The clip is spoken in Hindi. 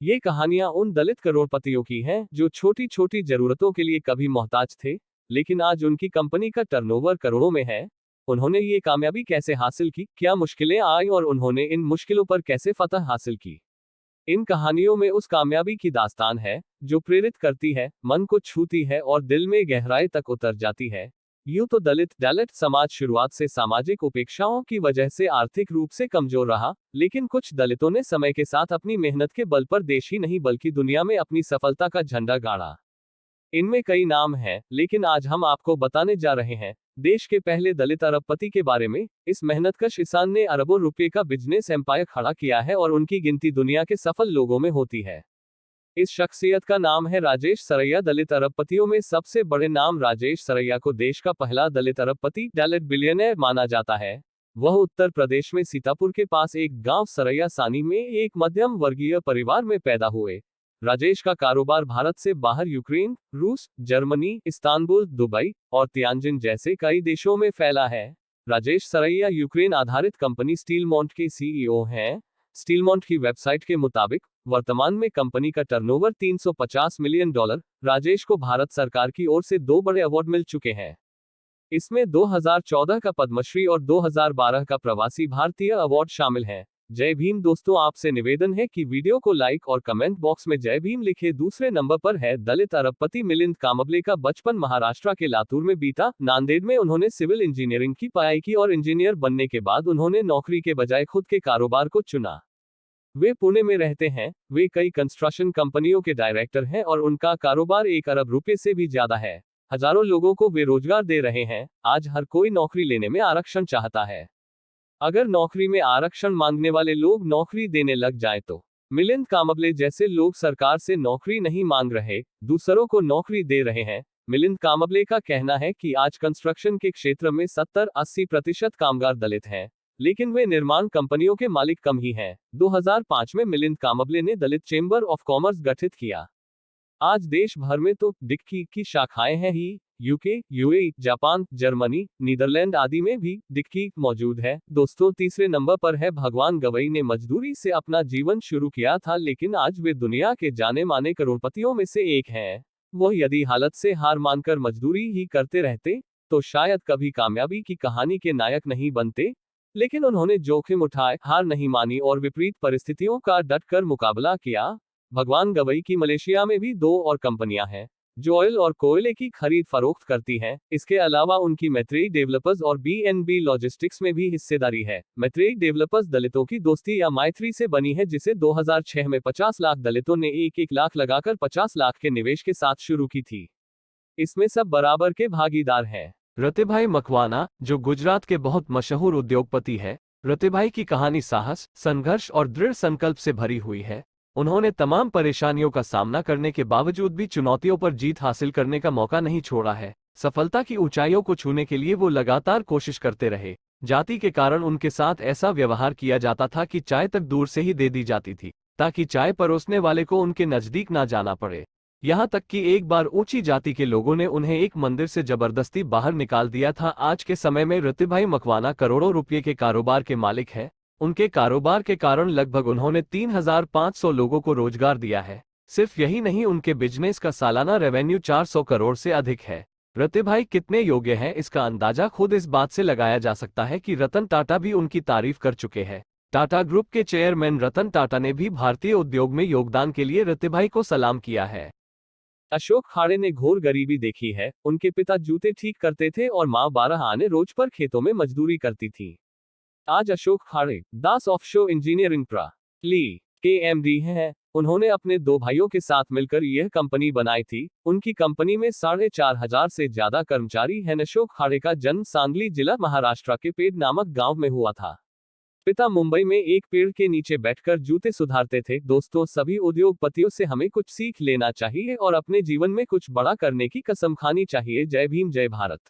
ये कहानियां उन दलित करोड़पतियों की हैं जो छोटी छोटी जरूरतों के लिए कभी मोहताज थे, लेकिन आज उनकी कंपनी का टर्नओवर करोड़ों में है। उन्होंने ये कामयाबी कैसे हासिल की, क्या मुश्किलें आई और उन्होंने इन मुश्किलों पर कैसे फतह हासिल की। इन कहानियों में उस कामयाबी की दास्तान है जो प्रेरित करती है, मन को छूती है और दिल में गहराई तक उतर जाती है। यूं तो दलित समाज शुरुआत से सामाजिक उपेक्षाओं की वजह से आर्थिक रूप से कमजोर रहा, लेकिन कुछ दलितों ने समय के साथ अपनी मेहनत के बल पर देश ही नहीं बल्कि दुनिया में अपनी सफलता का झंडा गाड़ा। इनमें कई नाम हैं, लेकिन आज हम आपको बताने जा रहे हैं देश के पहले दलित अरबपति के बारे में। इस मेहनतकश इंसान ने अरबों रुपए का बिजनेस एम्पायर खड़ा किया है और उनकी गिनती दुनिया के सफल लोगों में होती है। इस शख्सियत का नाम है राजेश सरैया। दलित अरबपतियों में सबसे बड़े नाम राजेश सरैया को देश का पहला दलित अरबपति दलित बिलियनर माना जाता है। वह उत्तर प्रदेश में सीतापुर के पास एक गांव सरैया सानी में एक मध्यम वर्गीय परिवार में पैदा हुए। राजेश का कारोबार भारत से बाहर यूक्रेन, रूस, जर्मनी, इस्तांबुल, दुबई और तियानजिन जैसे कई देशों में फैला है। राजेश सरैया यूक्रेन आधारित कंपनी स्टीलमॉन्ट के सीईओ हैं। स्टीलमॉन्ट की वेबसाइट के मुताबिक वर्तमान में कंपनी का टर्नओवर $350 मिलियन। राजेश को भारत सरकार की ओर से 2 बड़े अवार्ड मिल चुके हैं। इसमें 2014 का पद्मश्री और 2012 का प्रवासी भारतीय अवार्ड शामिल हैं। जय भीम दोस्तों, आपसे निवेदन है कि वीडियो को लाइक और कमेंट बॉक्स में जय भीम लिखे। दूसरे नंबर पर है दलित अरबपति मिलिंद कामबले का बचपन महाराष्ट्र के लातूर में बीता। नांदेड़ में उन्होंने सिविल इंजीनियरिंग की पढ़ाई की और इंजीनियर बनने के बाद उन्होंने नौकरी के बजाय खुद के कारोबार को चुना। वे पुणे में रहते हैं। वे कई कंस्ट्रक्शन कंपनियों के डायरेक्टर हैं और उनका कारोबार 1 अरब रुपए से भी ज्यादा है। हजारों लोगों को वे रोजगार दे रहे हैं। आज हर कोई नौकरी लेने में आरक्षण चाहता है। अगर नौकरी में आरक्षण मांगने वाले लोग नौकरी देने लग जाएं तो मिलिंद कामबले जैसे लोग सरकार से नौकरी नहीं मांग रहे, दूसरों को नौकरी दे रहे हैं। मिलिंद कामबले का कहना है कि आज कंस्ट्रक्शन के क्षेत्र में 70-80% कामगार दलित हैं, लेकिन वे निर्माण कंपनियों के मालिक कम ही हैं। 2005 में मिलिंद कामबले ने दलित चेंबर ऑफ कॉमर्स गठित किया। आज देश भर में तो डिक्की की शाखाएं हैं ही। UK, UAE, Japan, Germany, Netherland आदि में भी डिक्की मौजूद है। दोस्तों, तीसरे नंबर पर है भगवान गवई ने मजदूरी से अपना जीवन शुरू किया था, लेकिन आज वे दुनिया के जाने माने करोड़पतियों में से एक हैं। वो यदि हालत से हार मानकर मजदूरी ही करते रहते तो शायद कभी कामयाबी की कहानी के नायक नहीं बनते, लेकिन उन्होंने जोखिम उठाए, हार नहीं मानी और विपरीत परिस्थितियों का डटकर मुकाबला किया। भगवान गवई की मलेशिया में भी 2 और कंपनियां हैं जो ऑयल और कोयले की खरीद फरोख्त करती हैं। इसके अलावा उनकी मैत्रेयी डेवलपर्स और बीएनबी लॉजिस्टिक्स में भी हिस्सेदारी है। मैत्रेयी डेवलपर्स दलितों की दोस्ती या मैत्री से बनी है, जिसे 2006 में 50 लाख दलितों ने 1-1 लाख लगाकर 50 लाख के निवेश के साथ शुरू की थी। इसमें सब बराबर के भागीदार हैं। रतिभाई मकवाना, जो गुजरात के बहुत मशहूर उद्योगपति है। रतिभाई की कहानी साहस, संघर्ष और दृढ़ संकल्प से भरी हुई है। उन्होंने तमाम परेशानियों का सामना करने के बावजूद भी चुनौतियों पर जीत हासिल करने का मौका नहीं छोड़ा है। सफलता की ऊंचाइयों को छूने के लिए वो लगातार कोशिश करते रहे। जाति के कारण उनके साथ ऐसा व्यवहार किया जाता था कि चाय तक दूर से ही दे दी जाती थी, ताकि चाय परोसने वाले को उनके नजदीक ना जाना पड़े। यहाँ तक कि एक बार ऊंची जाति के लोगों ने उन्हें एक मंदिर से जबरदस्ती बाहर निकाल दिया था। आज के समय में रतिभाई मकवाना करोड़ों रुपये के कारोबार के मालिक है। उनके कारोबार के कारण लगभग उन्होंने 3,500 लोगों को रोजगार दिया है। सिर्फ यही नहीं, उनके बिजनेस का सालाना रेवेन्यू 400 करोड़ से अधिक है। रतिभाई कितने योग्य हैं, इसका अंदाजा खुद इस बात से लगाया जा सकता है कि रतन टाटा भी उनकी तारीफ कर चुके हैं। टाटा ग्रुप के चेयरमैन रतन टाटा ने भी भारतीय उद्योग में योगदान के लिए रतिभाई को सलाम किया है। अशोक खाड़े ने घोर गरीबी देखी है। उनके पिता जूते ठीक करते थे और मां 12 आने रोज पर खेतों में मजदूरी करती थी। आज अशोक खाड़े दास ऑफशोर इंजीनियरिंग ली के एमडी हैं। उन्होंने अपने 2 भाइयों के साथ मिलकर यह कंपनी बनाई थी। उनकी कंपनी में 4,500 से ज्यादा कर्मचारी हैं। अशोक खाड़े का जन्म सांगली जिला महाराष्ट्र के पेड़ नामक गांव में हुआ था। पिता मुंबई में एक पेड़ के नीचे बैठकर जूते सुधारते थे। दोस्तों, सभी उद्योगपतियों से हमें कुछ सीख लेना चाहिए और अपने जीवन में कुछ बड़ा करने की कसम खानी चाहिए। जय भीम, जय भारत।